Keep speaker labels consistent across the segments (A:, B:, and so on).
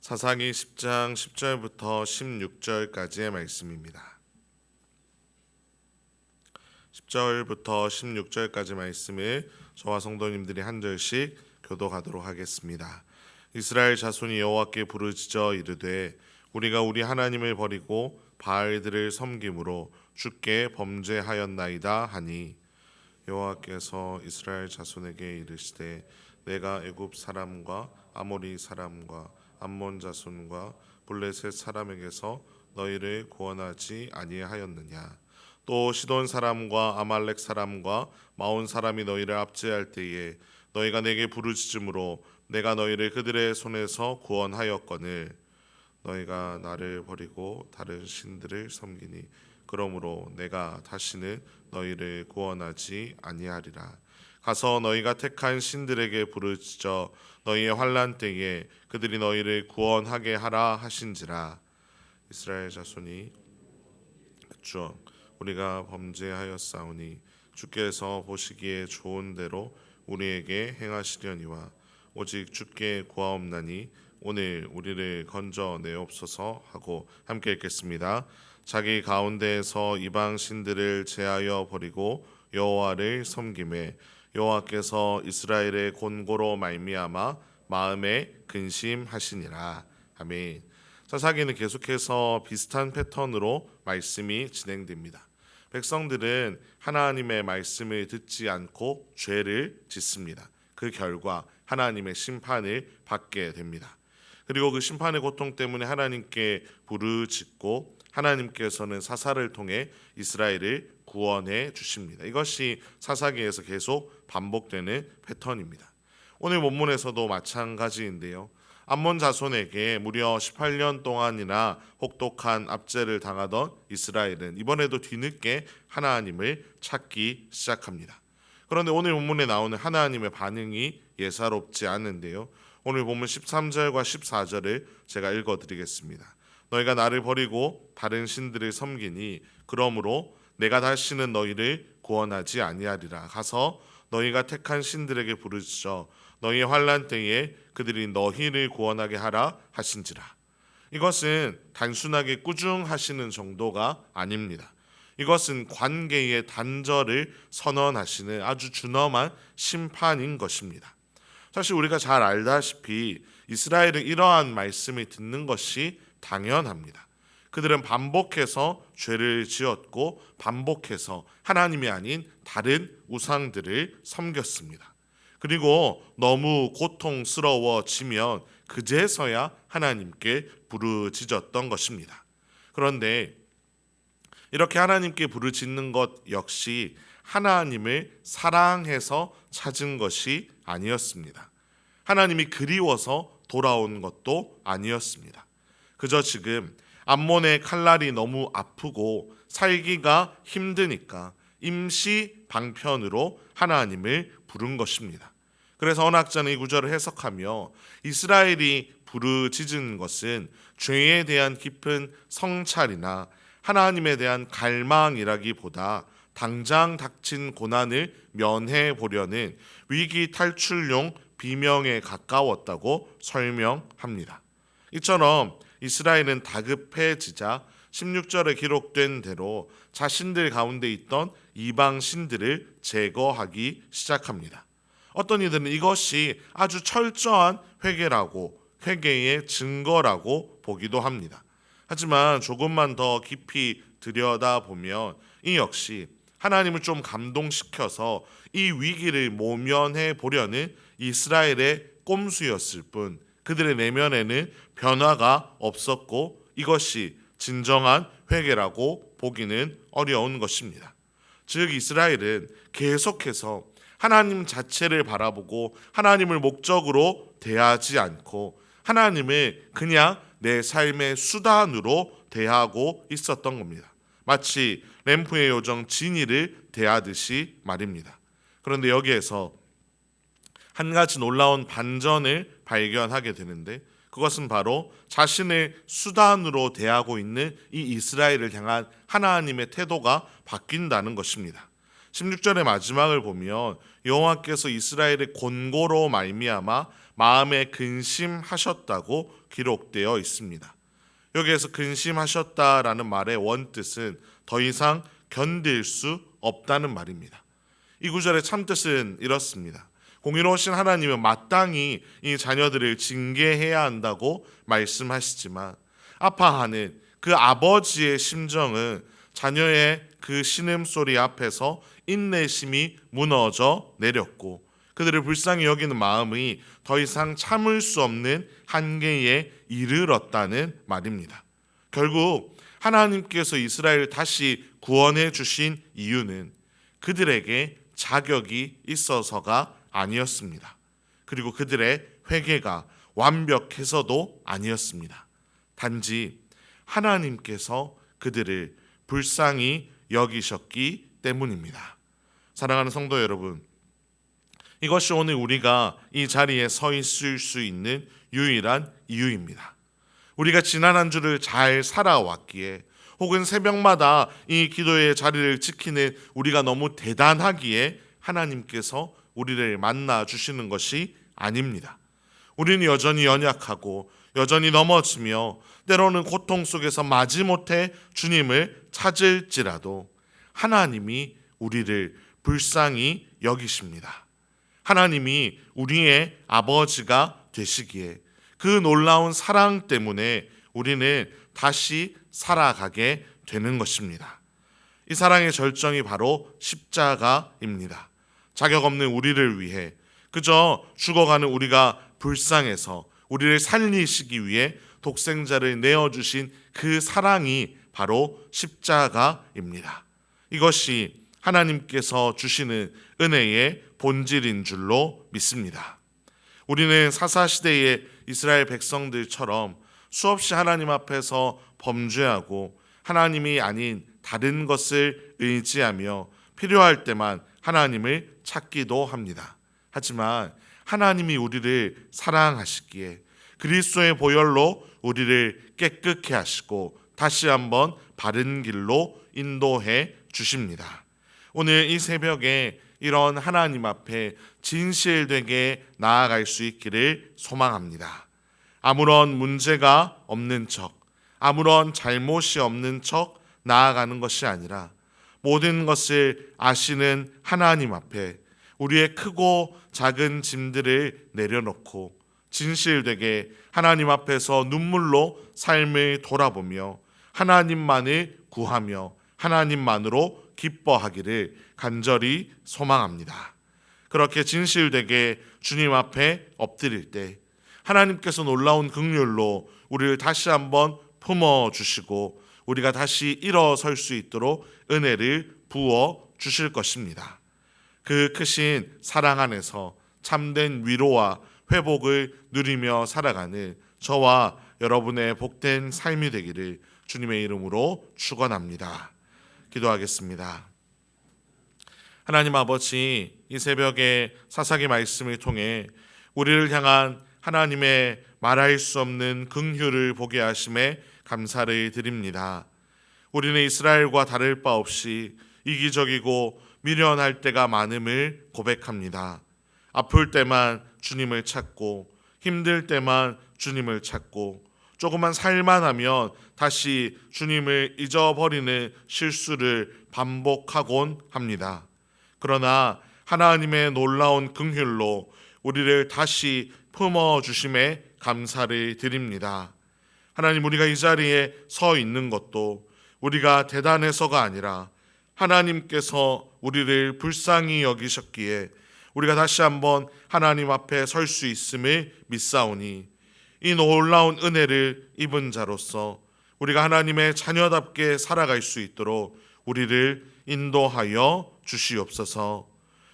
A: 사사기 10장 10절부터 16절까지의 말씀입니다. 10절부터 16절까지 말씀을 저와 성도님들이 한 절씩 교독하도록 하겠습니다. 이스라엘 자손이 여호와께 부르짖어 이르되 우리가 우리 하나님을 버리고 바알들을 섬김으로 주께 범죄하였나이다 하니 여호와께서 이스라엘 자손에게 이르시되 내가 애굽 사람과 아모리 사람과 암몬 자손과 블레셋 사람에게서 너희를 구원하지 아니하였느냐. 또 시돈 사람과 아말렉 사람과 마온 사람이 너희를 압제할 때에 너희가 내게 부르짖음으로 내가 너희를 그들의 손에서 구원하였거늘 너희가 나를 버리고 다른 신들을 섬기니 그러므로 내가 다시는 너희를 구원하지 아니하리라. 가서 너희가 택한 신들에게 부르짖어 너희의 환난 때에 그들이 너희를 구원하게 하라 하신지라. 이스라엘 자손이 주 우리가 범죄하였사오니 주께서 보시기에 좋은 대로 우리에게 행하시려니와 오직 주께 구하옵나니 오늘 우리를 건져내옵소서 하고 함께 읽겠습니다. 자기 가운데에서 이방 신들을 제하여 버리고 여호와를 섬김에 여호와께서 이스라엘의 곤고로 말미암아 마음에 근심하시니라. 아멘. 사사기는 계속해서 비슷한 패턴으로 말씀이 진행됩니다. 백성들은 하나님의 말씀을 듣지 않고 죄를 짓습니다. 그 결과 하나님의 심판을 받게 됩니다. 그리고 그 심판의 고통 때문에 하나님께 부르짖고 하나님께서는 사사를 통해 이스라엘을 구원해 주십니다. 이것이 사사기에서 계속 반복되는 패턴입니다. 오늘 본문에서도 마찬가지인데요. 암몬 자손에게 무려 18년 동안이나 혹독한 압제를 당하던 이스라엘은 이번에도 뒤늦게 하나님을 찾기 시작합니다. 그런데 오늘 본문에 나오는 하나님의 반응이 예사롭지 않은데요. 오늘 본문 13절과 14절을 제가 읽어드리겠습니다. 너희가 나를 버리고 다른 신들을 섬기니 그러므로 내가 다시는 너희를 구원하지 아니하리라. 가서 너희가 택한 신들에게 부르짖어 너희의 환난 때에 그들이 너희를 구원하게 하라 하신지라. 이것은 단순하게 꾸중하시는 정도가 아닙니다. 이것은 관계의 단절을 선언하시는 아주 준엄한 심판인 것입니다. 사실 우리가 잘 알다시피 이스라엘은 이러한 말씀을 듣는 것이 당연합니다. 그들은 반복해서 죄를 지었고 반복해서 하나님이 아닌 다른 우상들을 섬겼습니다. 그리고 너무 고통스러워지면 그제서야 하나님께 부르짖었던 것입니다. 그런데 이렇게 하나님께 부르짖는 것 역시 하나님을 사랑해서 찾은 것이 아니었습니다. 하나님이 그리워서 돌아온 것도 아니었습니다. 그저 지금 암몬의 칼날이 너무 아프고 살기가 힘드니까 임시 방편으로 하나님을 부른 것입니다. 그래서 언학자는 이 구절을 해석하며 이스라엘이 부르짖은 것은 죄에 대한 깊은 성찰이나 하나님에 대한 갈망이라기보다 당장 닥친 고난을 면해 보려는 위기 탈출용 비명에 가까웠다고 설명합니다. 이처럼 이스라엘은 다급해지자 16절에 기록된 대로 자신들 가운데 있던 이방 신들을 제거하기 시작합니다. 어떤 이들은 이것이 아주 철저한 회개의 증거라고 보기도 합니다. 하지만 조금만 더 깊이 들여다보면 이 역시 하나님을 좀 감동시켜서 이 위기를 모면해 보려는 이스라엘의 꼼수였을 뿐 그들의 내면에는 변화가 없었고 이것이 진정한 회개라고 보기는 어려운 것입니다. 즉 이스라엘은 계속해서 하나님 자체를 바라보고 하나님을 목적으로 대하지 않고 하나님을 그냥 내 삶의 수단으로 대하고 있었던 겁니다. 마치 램프의 요정 지니를 대하듯이 말입니다. 그런데 여기에서 한 가지 놀라운 반전을 발견하게 되는데 그것은 바로 자신의 수단으로 대하고 있는 이 이스라엘을 향한 하나님의 태도가 바뀐다는 것입니다. 16절의 마지막을 보면 여호와께서 이스라엘의 곤고로 말미암아 마음에 근심하셨다고 기록되어 있습니다. 여기에서 근심하셨다라는 말의 원뜻은 더 이상 견딜 수 없다는 말입니다. 이 구절의 참뜻은 이렇습니다. 공의로우신 하나님은 마땅히 이 자녀들을 징계해야 한다고 말씀하시지만 아파하는 그 아버지의 심정은 자녀의 그 신음소리 앞에서 인내심이 무너져 내렸고 그들을 불쌍히 여기는 마음이 더 이상 참을 수 없는 한계에 이르렀다는 말입니다. 결국 하나님께서 이스라엘을 다시 구원해 주신 이유는 그들에게 자격이 있어서가 아니었습니다. 그리고 그들의 회개가 완벽해서도 아니었습니다. 단지 하나님께서 그들을 불쌍히 여기셨기 때문입니다. 사랑하는 성도 여러분, 이것이 오늘 우리가 이 자리에 서 있을 수 있는 유일한 이유입니다. 우리가 지난 한 주를 잘 살아왔기에 혹은 새벽마다 이 기도의 자리를 지키는 우리가 너무 대단하기에 하나님께서 우리를 만나 주시는 것이 아닙니다. 우리는 여전히 연약하고 여전히 넘어지며 때로는 고통 속에서 마지못해 주님을 찾을지라도 하나님이 우리를 불쌍히 여기십니다. 하나님이 우리의 아버지가 되시기에 그 놀라운 사랑 때문에 우리는 다시 살아가게 되는 것입니다. 이 사랑의 절정이 바로 십자가입니다. 자격 없는 우리를 위해 그저 죽어가는 우리가 불쌍해서 우리를 살리시기 위해 독생자를 내어주신 그 사랑이 바로 십자가입니다. 이것이 하나님께서 주시는 은혜의 본질인 줄로 믿습니다. 우리는 사사시대의 이스라엘 백성들처럼 수없이 하나님 앞에서 범죄하고 하나님이 아닌 다른 것을 의지하며 필요할 때만 하나님을 찾기도 합니다. 하지만 하나님이 우리를 사랑하시기에 그리스도의 보혈로 우리를 깨끗게 하시고 다시 한번 바른 길로 인도해 주십니다. 오늘 이 새벽에 이런 하나님 앞에 진실되게 나아갈 수 있기를 소망합니다. 아무런 문제가 없는 척, 아무런 잘못이 없는 척 나아가는 것이 아니라 모든 것을 아시는 하나님 앞에 우리의 크고 작은 짐들을 내려놓고 진실되게 하나님 앞에서 눈물로 삶을 돌아보며 하나님만을 구하며 하나님만으로 기뻐하기를 간절히 소망합니다. 그렇게 진실되게 주님 앞에 엎드릴 때 하나님께서 놀라운 긍휼로 우리를 다시 한번 품어주시고 우리가 다시 일어설 수 있도록 은혜를 부어 주실 것입니다. 그 크신 사랑 안에서 참된 위로와 회복을 누리며 살아가는 저와 여러분의 복된 삶이 되기를 주님의 이름으로 축원합니다. 기도하겠습니다. 하나님 아버지, 이 새벽에 사사기 말씀을 통해 우리를 향한 하나님의 말할 수 없는 긍휼을 보게 하심에 감사를 드립니다. 우리는 이스라엘과 다를 바 없이 이기적이고 미련할 때가 많음을 고백합니다. 아플 때만 주님을 찾고 힘들 때만 주님을 찾고 조금만 살만하면 다시 주님을 잊어버리는 실수를 반복하곤 합니다. 그러나 하나님의 놀라운 긍휼로 우리를 다시 품어주심에 감사를 드립니다. 하나님, 우리가 이 자리에 서 있는 것도 우리가 대단해서가 아니라 하나님께서 우리를 불쌍히 여기셨기에 우리가 다시 한번 하나님 앞에 설 수 있음을 믿사오니 이 놀라운 은혜를 입은 자로서 우리가 하나님의 자녀답게 살아갈 수 있도록 우리를 인도하여 주시옵소서.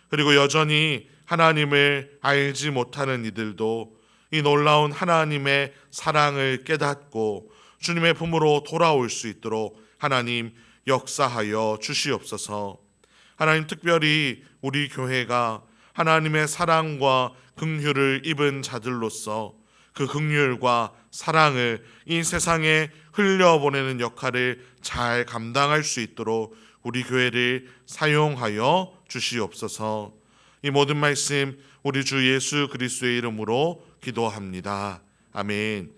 A: 그리고 여전히 하나님을 알지 못하는 이들도 이 놀라운 하나님의 사랑을 깨닫고 주님의 품으로 돌아올 수 있도록 하나님 역사하여 주시옵소서. 하나님, 특별히 우리 교회가 하나님의 사랑과 긍휼을 입은 자들로서 그 긍휼과 사랑을 이 세상에 흘려보내는 역할을 잘 감당할 수 있도록 우리 교회를 사용하여 주시옵소서. 이 모든 말씀 우리 주 예수 그리스도의 이름으로 기도합니다. 아멘.